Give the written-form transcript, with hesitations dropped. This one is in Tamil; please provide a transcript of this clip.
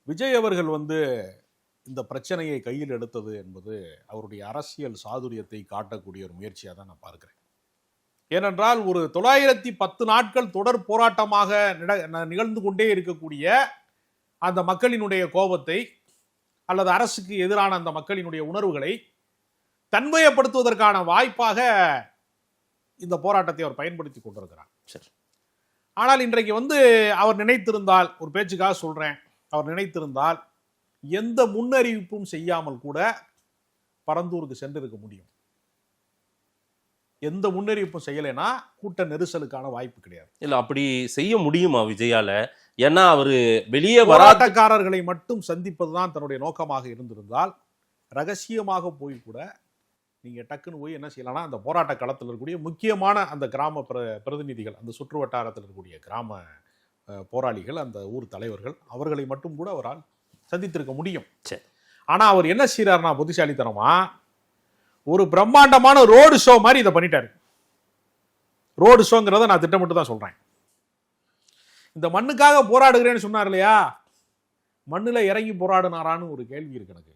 விஜய் அவர்கள் இந்த பிரச்சனையை கையில் எடுத்தது என்பது அவருடைய அரசியல் சாதுரியத்தை காட்டக்கூடிய ஒரு முயற்சியாக தான் நான் பார்க்கிறேன். ஏனென்றால் ஒரு 910 நாட்கள் தொடர் போராட்டமாக நிகழ்ந்து கொண்டே இருக்கக்கூடிய அந்த மக்களினுடைய கோபத்தை அல்லது அரசுக்கு எதிரான அந்த மக்களினுடைய உணர்வுகளை தன்மையப்படுத்துவதற்கான வாய்ப்பாக இந்த போராட்டத்தை அவர் பயன்படுத்தி கொண்டிருக்கிறார். சரி, ஆனால் இன்றைக்கு அவர் நினைத்திருந்தால், ஒரு பேச்சுக்காக சொல்றேன், அவர் நினைத்திருந்தால் எந்த முன்னறிவிப்பும் செய்யாமல் கூட பரந்தூருக்கு சென்றிருக்க முடியும். எந்த முன்னறிவிப்பும் செய்யலைன்னா கூட்ட நெரிசலுக்கான வாய்ப்பு கிடையாது. இல்ல, அப்படி செய்ய முடியுமா விஜயால? ஏன்னா அவரு வெளியே போராட்டக்காரர்களை மட்டும் சந்திப்பதுதான் தன்னுடைய நோக்கமாக இருந்திருந்தால் ரகசியமாக போய் கூட நீங்க டக்குன்னு போய் என்ன செய்யலாம்னா, அந்த போராட்ட களத்தில் இருக்கக்கூடிய முக்கியமான அந்த கிராம பிரதிநிதிகள், அந்த சுற்று வட்டாரத்தில் இருக்கக்கூடிய கிராம போராளிகள், அந்த ஊர் தலைவர்கள், அவர்களை மட்டும் கூட அவரால் சந்தித்திருக்க முடியும். சரி, ஆனா அவர் என்ன செய்யறாருன்னா, புத்திசாலித்தனமா ஒரு பிரம்மாண்டமான ரோடு ஷோ மாதிரி இதை பண்ணிட்டாரு. ரோடு ஷோங்கிறத நான் திட்டமிட்டு தான் சொல்றேன். இந்த மண்ணுக்காக போராடுகிறேன்னு சொன்னார் இல்லையா, மண்ணுல இறங்கி போராடுனாரான்னு ஒரு கேள்வி இருக்கு எனக்கு.